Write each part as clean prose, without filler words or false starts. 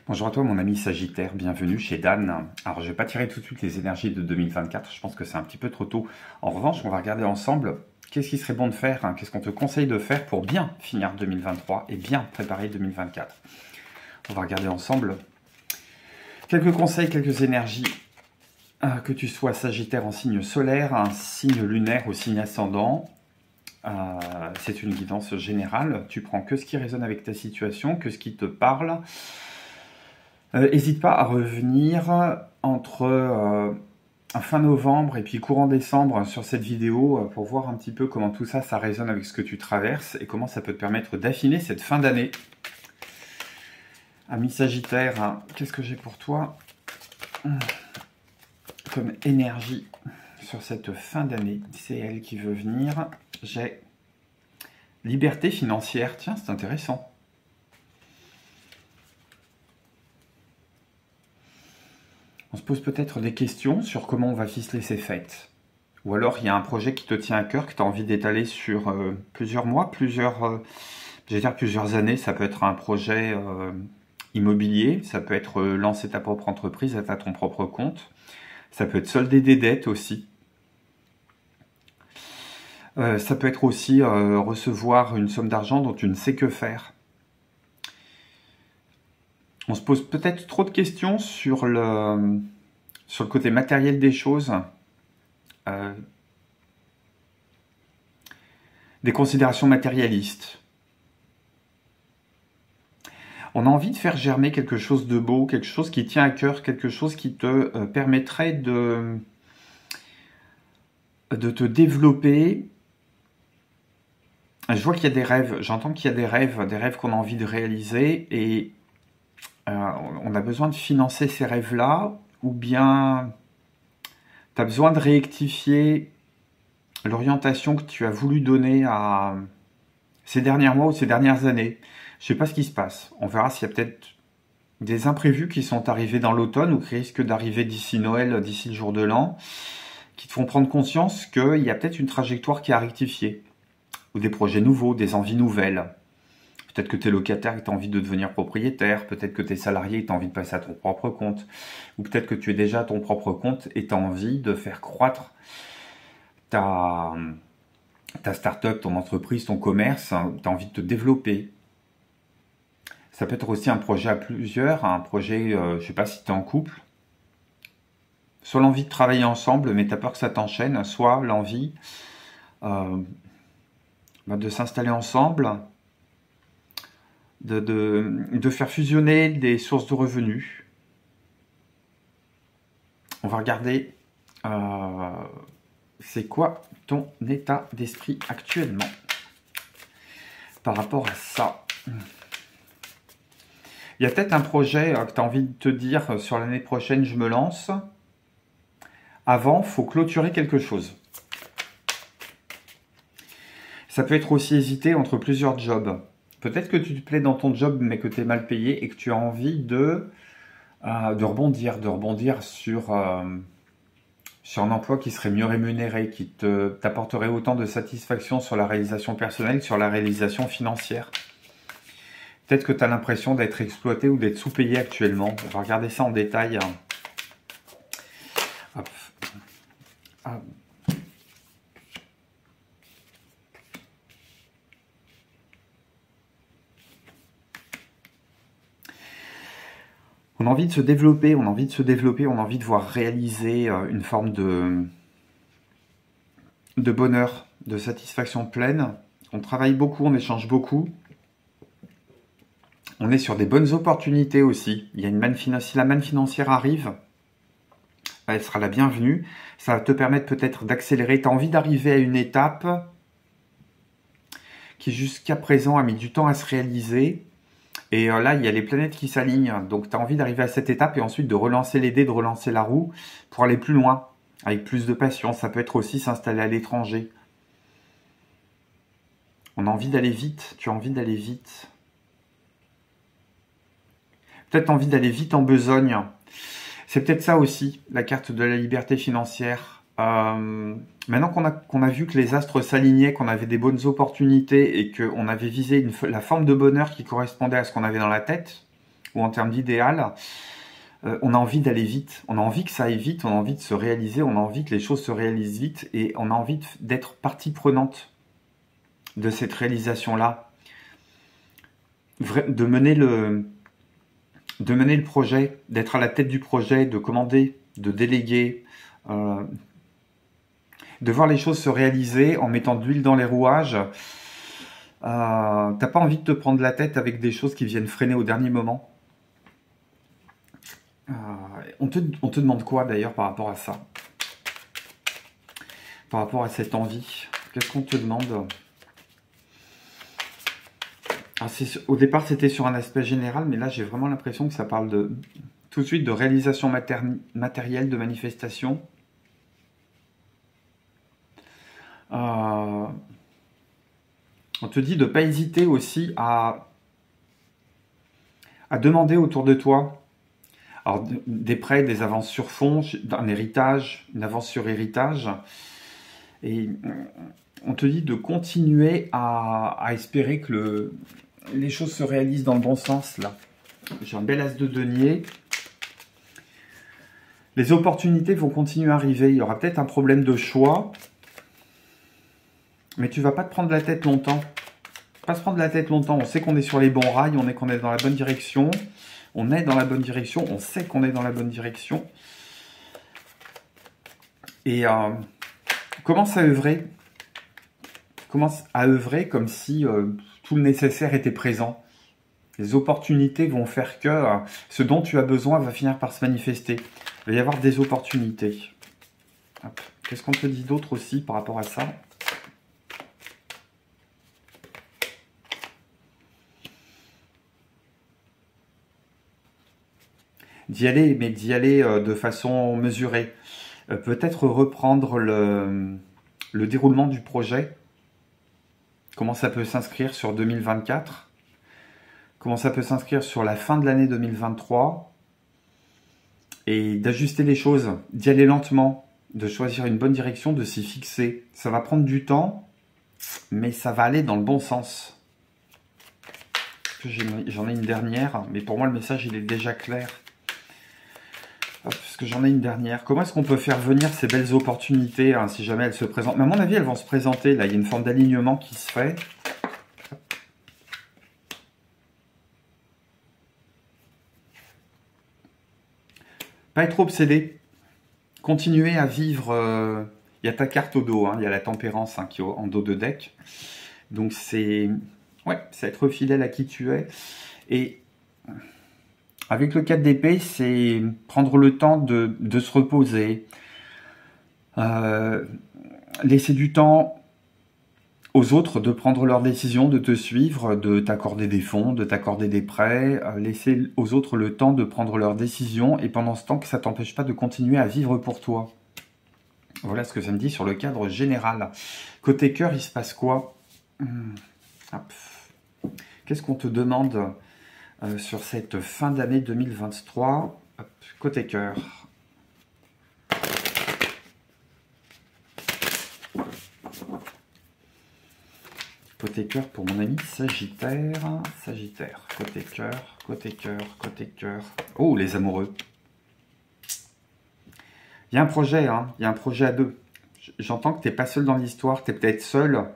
Bonjour à toi mon ami Sagittaire, bienvenue chez Dan. Alors je vais pas tirer tout de suite les énergies de 2024, je pense que c'est un petit peu trop tôt. En revanche, on va regarder ensemble qu'est-ce qui serait bon de faire, qu'est-ce qu'on te conseille de faire pour bien finir 2023 et bien préparer 2024. On va regarder ensemble quelques conseils, quelques énergies, que tu sois Sagittaire en signe solaire, un signe lunaire ou signe ascendant. C'est une guidance générale, tu prends que ce qui résonne avec ta situation, que ce qui te parle. N'hésite pas à revenir entre fin novembre et puis courant décembre sur cette vidéo pour voir un petit peu comment tout ça, ça résonne avec ce que tu traverses et comment ça peut te permettre d'affiner cette fin d'année. Ami Sagittaire, qu'est-ce que j'ai pour toi comme énergie sur cette fin d'année? C'est elle qui veut venir. J'ai liberté financière. Tiens, c'est intéressant. On se pose peut-être des questions sur comment on va ficeler ces fêtes. Ou alors il y a un projet qui te tient à cœur, que tu as envie d'étaler sur plusieurs mois, plusieurs années. Ça peut être un projet immobilier, ça peut être lancer ta propre entreprise, être à ton propre compte. Ça peut être solder des dettes aussi. Ça peut être aussi recevoir une somme d'argent dont tu ne sais que faire. On se pose peut-être trop de questions sur le côté matériel des choses. Des considérations matérialistes. On a envie de faire germer quelque chose de beau, quelque chose qui tient à cœur, quelque chose qui te permettrait de te développer. Je vois qu'il y a des rêves, j'entends qu'il y a des rêves qu'on a envie de réaliser et on a besoin de financer ces rêves-là, ou bien tu as besoin de rectifier l'orientation que tu as voulu donner à ces derniers mois ou ces dernières années. Je ne sais pas ce qui se passe. On verra s'il y a peut-être des imprévus qui sont arrivés dans l'automne ou qui risquent d'arriver d'ici Noël, d'ici le jour de l'an, qui te font prendre conscience qu'il y a peut-être une trajectoire qui a rectifié, ou des projets nouveaux, des envies nouvelles. Peut-être que tu es locataire et tu as envie de devenir propriétaire. Peut-être que tu es salarié et tu as envie de passer à ton propre compte. Ou peut-être que tu es déjà à ton propre compte et tu as envie de faire croître ta start-up, ton entreprise, ton commerce. Tu as envie de te développer. Ça peut être aussi un projet à plusieurs. Un projet, je ne sais pas si tu es en couple. Soit l'envie de travailler ensemble, mais tu as peur que ça t'enchaîne. Soit l'envie de s'installer ensemble. De faire fusionner des sources de revenus. On va regarder c'est quoi ton état d'esprit actuellement par rapport à ça. Il y a peut-être un projet que tu as envie de te dire sur l'année prochaine, je me lance. Avant, il faut clôturer quelque chose. Ça peut être aussi hésiter entre plusieurs jobs. Peut-être que tu te plais dans ton job, mais que tu es mal payé et que tu as envie de rebondir sur un emploi qui serait mieux rémunéré, qui t'apporterait autant de satisfaction sur la réalisation personnelle que sur la réalisation financière. Peut-être que tu as l'impression d'être exploité ou d'être sous-payé actuellement. On va regarder ça en détail. Hop. Hop. On a envie de se développer, on a envie de voir réaliser une forme de bonheur, de satisfaction pleine. On travaille beaucoup, on échange beaucoup. On est sur des bonnes opportunités aussi. Il y a une manne financière. Si la manne financière arrive, elle sera la bienvenue. Ça va te permettre peut-être d'accélérer. Tu as envie d'arriver à une étape qui jusqu'à présent a mis du temps à se réaliser. Et là, il y a les planètes qui s'alignent. Donc, tu as envie d'arriver à cette étape et ensuite de relancer les dés, de relancer la roue pour aller plus loin, avec plus de patience. Ça peut être aussi s'installer à l'étranger. On a envie d'aller vite. Tu as envie d'aller vite. Peut-être envie d'aller vite en besogne. C'est peut-être ça aussi, la carte de la liberté financière. Maintenant qu'on a vu que les astres s'alignaient, qu'on avait des bonnes opportunités et qu'on avait visé la forme de bonheur qui correspondait à ce qu'on avait dans la tête, ou en termes d'idéal, on a envie d'aller vite, on a envie que ça aille vite, on a envie de se réaliser, on a envie que les choses se réalisent vite, et on a envie d'être partie prenante de cette réalisation-là, de mener le projet, d'être à la tête du projet, de commander, de déléguer, de voir les choses se réaliser en mettant de l'huile dans les rouages. T'as pas envie de te prendre la tête avec des choses qui viennent freiner au dernier moment. On te demande quoi d'ailleurs par rapport à ça? Par rapport à cette envie, qu'est-ce qu'on te demande? Au départ, c'était sur un aspect général, mais là, j'ai vraiment l'impression que ça parle tout de suite de réalisation matérielle, de manifestation. On te dit de ne pas hésiter aussi à demander autour de toi, alors des prêts, des avances sur fonds, un héritage, une avance sur héritage, et on te dit de continuer à espérer que les choses se réalisent dans le bon sens, là. J'ai un bel as de denier. Les opportunités vont continuer à arriver. Il y aura peut-être un problème de choix, mais tu vas pas te prendre la tête longtemps. Pas se prendre la tête longtemps. On sait qu'on est sur les bons rails, on est dans la bonne direction. On est dans la bonne direction, on sait qu'on est dans la bonne direction. Et commence à œuvrer. Commence à œuvrer comme si tout le nécessaire était présent. Les opportunités vont faire que ce dont tu as besoin va finir par se manifester. Il va y avoir des opportunités. Qu'est-ce qu'on te dit d'autre aussi par rapport à ça? D'y aller, mais d'y aller de façon mesurée. Peut-être reprendre le déroulement du projet. Comment ça peut s'inscrire sur 2024? Comment ça peut s'inscrire sur la fin de l'année 2023? Et d'ajuster les choses, d'y aller lentement, de choisir une bonne direction, de s'y fixer. Ça va prendre du temps, mais ça va aller dans le bon sens. J'en ai une dernière, mais pour moi le message il est déjà clair. Parce que j'en ai une dernière. Comment est-ce qu'on peut faire venir ces belles opportunités si jamais elles se présentent? Mais à mon avis, elles vont se présenter. Là, il y a une forme d'alignement qui se fait. Pas être obsédé. Continuer à vivre. Il y a ta carte au dos. Il y a la tempérance qui est en dos de deck. Donc c'est être fidèle à qui tu es. Et avec le 4 d'épée, c'est prendre le temps de se reposer, laisser du temps aux autres de prendre leurs décisions, de te suivre, de t'accorder des fonds, de t'accorder des prêts, laisser aux autres le temps de prendre leurs décisions, et pendant ce temps que ça ne t'empêche pas de continuer à vivre pour toi. Voilà ce que ça me dit sur le cadre général. Côté cœur, il se passe quoi? Qu'est-ce qu'on te demande sur cette fin d'année 2023, côté cœur? Côté cœur pour mon ami Sagittaire. Sagittaire, côté cœur, côté cœur, côté cœur. Oh, les amoureux. Il y a un projet, il y a un projet à deux. J'entends que tu n'es pas seul dans l'histoire, tu es peut-être seul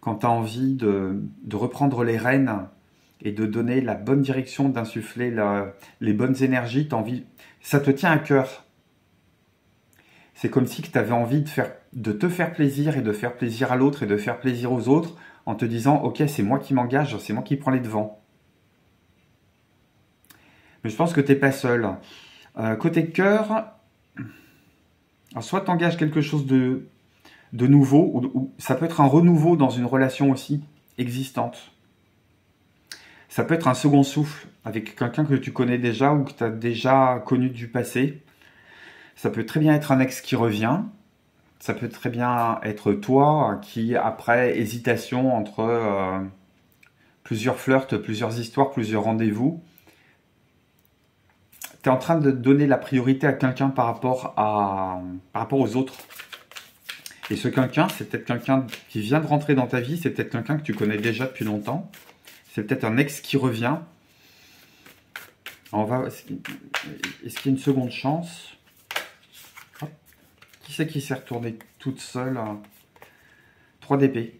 quand tu as envie de reprendre les rênes et de donner la bonne direction, d'insuffler les bonnes énergies, ça te tient à cœur. C'est comme si tu avais envie de te faire plaisir et de faire plaisir à l'autre et de faire plaisir aux autres en te disant « Ok, c'est moi qui m'engage, c'est moi qui prends les devants. » Mais je pense que tu n'es pas seul. Côté cœur, soit tu engages quelque chose de nouveau, ou ça peut être un renouveau dans une relation aussi existante. Ça peut être un second souffle avec quelqu'un que tu connais déjà ou que tu as déjà connu du passé. Ça peut très bien être un ex qui revient. Ça peut très bien être toi qui, après hésitation entre plusieurs flirts, plusieurs histoires, plusieurs rendez-vous, tu es en train de donner la priorité à quelqu'un par rapport aux autres. Et ce quelqu'un, c'est peut-être quelqu'un qui vient de rentrer dans ta vie, c'est peut-être quelqu'un que tu connais déjà depuis longtemps. C'est peut-être un ex qui revient. On va... Est-ce qu'il y a une seconde chance? Hop. Qui c'est qui s'est retourné toute seule? 3 d'épée.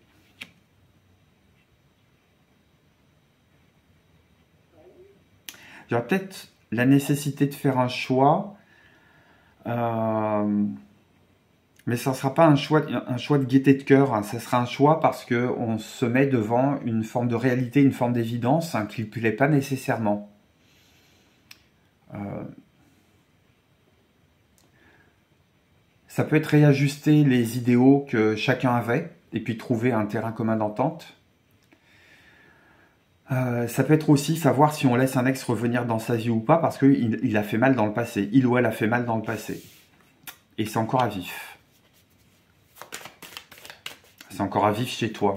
Il y aura peut-être la nécessité de faire un choix. Mais ça ne sera pas un choix de gaieté de cœur, hein. Ça sera un choix parce qu'on se met devant une forme de réalité, une forme d'évidence, hein, qui ne plaît pas nécessairement. Ça peut être réajuster les idéaux que chacun avait et puis trouver un terrain commun d'entente. Ça peut être aussi savoir si on laisse un ex revenir dans sa vie ou pas parce qu'il a fait mal dans le passé. Il ou elle a fait mal dans le passé. Et c'est encore à vif. C'est encore à vif chez toi.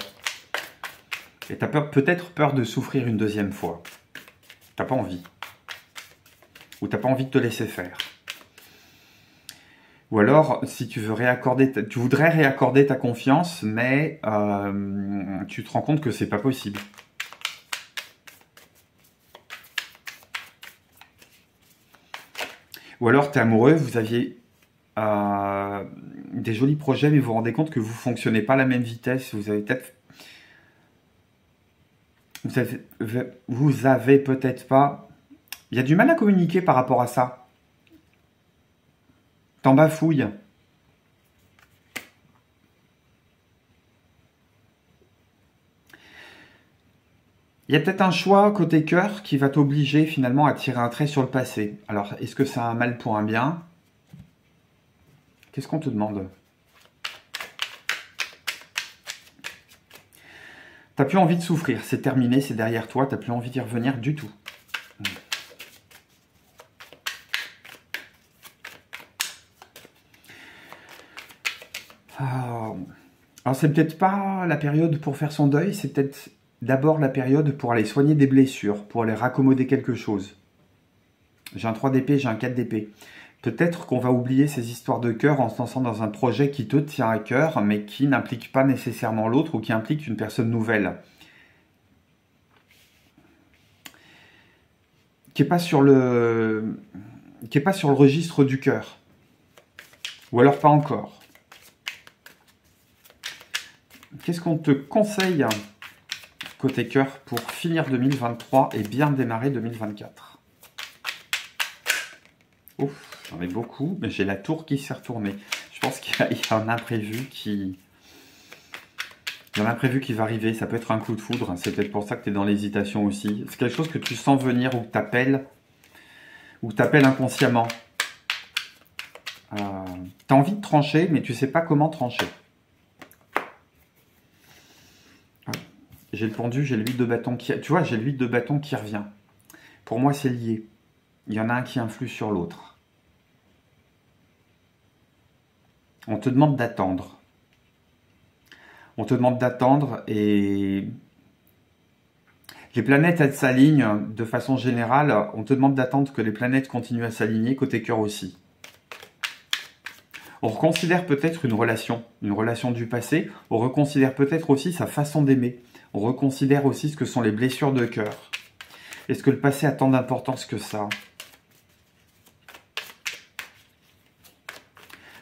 Et tu as peut-être peur de souffrir une deuxième fois. T'as pas envie. Ou t'as pas envie de te laisser faire. Ou alors, si tu veux tu voudrais réaccorder ta confiance, mais tu te rends compte que c'est pas possible. Ou alors, tu es amoureux, vous aviez des jolis projets, mais vous vous rendez compte que vous ne fonctionnez pas à la même vitesse. Vous avez peut-être pas... Il y a du mal à communiquer par rapport à ça. T'en bafouilles. Il y a peut-être un choix côté cœur qui va t'obliger finalement à tirer un trait sur le passé. Alors, est-ce que c'est un mal pour un bien? Qu'est-ce qu'on te demande? T'as plus envie de souffrir, c'est terminé, c'est derrière toi, t'as plus envie d'y revenir du tout. Alors c'est peut-être pas la période pour faire son deuil, c'est peut-être d'abord la période pour aller soigner des blessures, pour aller raccommoder quelque chose. J'ai un 3 d'épée, j'ai un 4 d'épée. Peut-être qu'on va oublier ces histoires de cœur en se lançant dans un projet qui te tient à cœur, mais qui n'implique pas nécessairement l'autre ou qui implique une personne nouvelle. Qui n'est pas sur le registre du cœur. Ou alors pas encore. Qu'est-ce qu'on te conseille côté cœur pour finir 2023 et bien démarrer 2024? Ouf, j'en ai beaucoup, mais j'ai la tour qui s'est retournée. Je pense qu'il y a un imprévu qui... Il y a un imprévu qui va arriver, ça peut être un coup de foudre, c'est peut-être pour ça que tu es dans l'hésitation aussi. C'est quelque chose que tu sens venir ou que tu appelles inconsciemment. Tu as envie de trancher, mais tu ne sais pas comment trancher. J'ai le pendu, j'ai le 8 de bâton qui... Tu vois, j'ai le 8 de bâton qui revient. Pour moi, c'est lié. Il y en a un qui influe sur l'autre. On te demande d'attendre. On te demande d'attendre et... Les planètes, elles s'alignent de façon générale. On te demande d'attendre que les planètes continuent à s'aligner, côté cœur aussi. On reconsidère peut-être une relation du passé. On reconsidère peut-être aussi sa façon d'aimer. On reconsidère aussi ce que sont les blessures de cœur. Est-ce que le passé a tant d'importance que ça?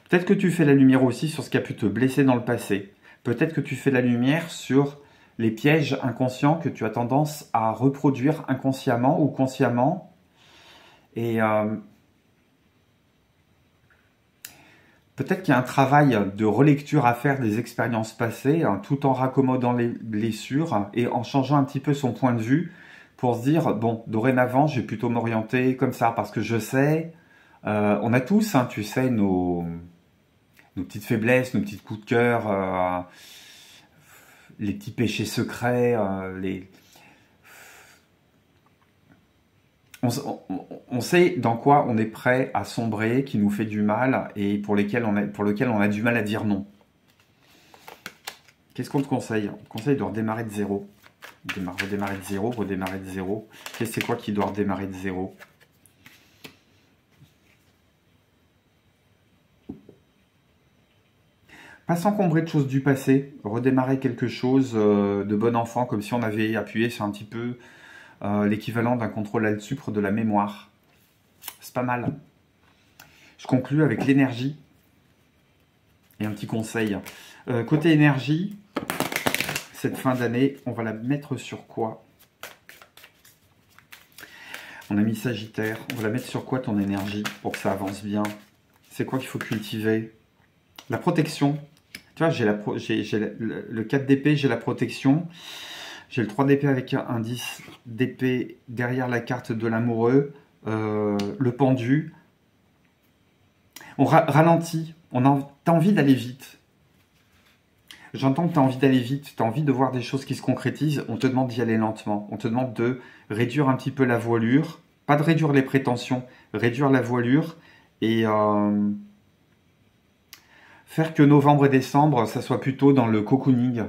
Peut-être que tu fais la lumière aussi sur ce qui a pu te blesser dans le passé. Peut-être que tu fais la lumière sur les pièges inconscients que tu as tendance à reproduire inconsciemment ou consciemment. Et peut-être qu'il y a un travail de relecture à faire des expériences passées, hein, tout en raccommodant les blessures et en changeant un petit peu son point de vue pour se dire, bon, dorénavant, je vais plutôt m'orienter comme ça, parce que je sais, on a tous, hein, tu sais, nos petites faiblesses, nos petits coups de cœur, les petits péchés secrets, on sait dans quoi on est prêt à sombrer, qui nous fait du mal et pour lequel on a du mal à dire non. Qu'est-ce qu'on te conseille? On te conseille de redémarrer de zéro. Redémarrer de zéro, redémarrer de zéro. C'est quoi qui doit redémarrer de zéro? Pas s'encombrer de choses du passé, redémarrer quelque chose de bon enfant, comme si on avait appuyé sur un petit peu l'équivalent d'un contrôle alt-supre de la mémoire. C'est pas mal. Je conclue avec l'énergie. Et un petit conseil. Côté énergie, cette fin d'année, on va la mettre sur quoi? On a mis Sagittaire. On va la mettre sur quoi ton énergie pour que ça avance bien? C'est quoi qu'il faut cultiver? La protection. Tu vois, j'ai le 4 d'épée, j'ai la protection. J'ai le 3 d'épée avec un 10 d'épée derrière la carte de l'amoureux. Le pendu. On ralentit. T'as envie d'aller vite. J'entends que tu as envie d'aller vite, tu as envie de voir des choses qui se concrétisent. On te demande d'y aller lentement. On te demande de réduire un petit peu la voilure. Pas de réduire les prétentions, réduire la voilure. Et faire que novembre et décembre, ça soit plutôt dans le cocooning.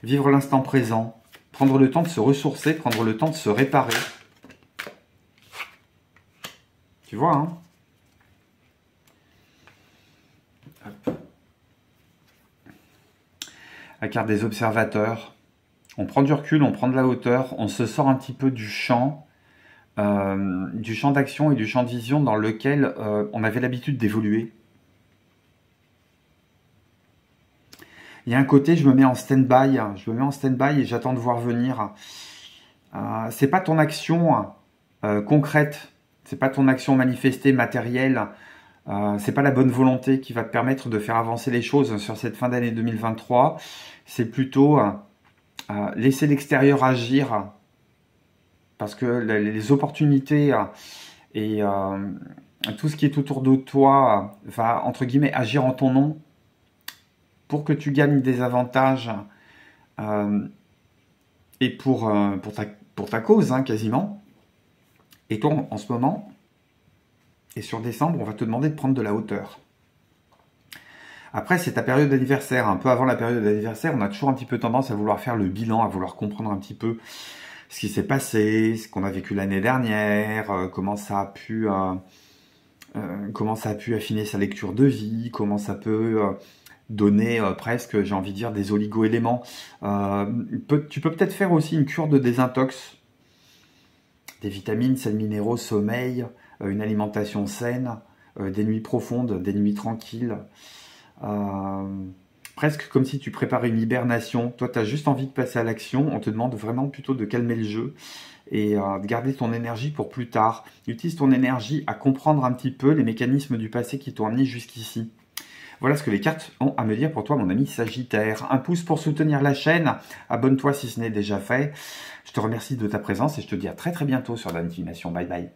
Vivre l'instant présent. Prendre le temps de se ressourcer, prendre le temps de se réparer. Tu vois, hein? La carte des observateurs. On prend du recul, on prend de la hauteur, on se sort un petit peu du champ d'action et du champ de vision dans lequel on avait l'habitude d'évoluer. Il y a un côté, je me mets en stand-by et j'attends de voir venir. C'est pas ton action concrète, c'est pas ton action manifestée, matérielle, c'est pas la bonne volonté qui va te permettre de faire avancer les choses sur cette fin d'année 2023. C'est plutôt laisser l'extérieur agir, parce que les opportunités et tout ce qui est autour de toi va, entre guillemets, agir en ton nom pour que tu gagnes des avantages et pour ta cause, hein, quasiment. Et toi, en ce moment, et sur décembre, on va te demander de prendre de la hauteur. Après, c'est ta période d'anniversaire. Un peu avant la période d'anniversaire, on a toujours un petit peu tendance à vouloir faire le bilan, à vouloir comprendre un petit peu ce qui s'est passé, ce qu'on a vécu l'année dernière, comment ça a pu affiner sa lecture de vie, comment ça peut donner presque, j'ai envie de dire, des oligo-éléments. Tu peux peut-être faire aussi une cure de désintox, des vitamines, sels minéraux, sommeil, une alimentation saine, des nuits profondes, des nuits tranquilles. Presque comme si tu préparais une hibernation. Toi, tu as juste envie de passer à l'action. On te demande vraiment plutôt de calmer le jeu et de garder ton énergie pour plus tard. Utilise ton énergie à comprendre un petit peu les mécanismes du passé qui t'ont amené jusqu'ici. Voilà ce que les cartes ont à me dire pour toi, mon ami Sagittaire. Un pouce pour soutenir la chaîne. Abonne-toi si ce n'est déjà fait. Je te remercie de ta présence et je te dis à très très bientôt sur la Divination. Bye bye.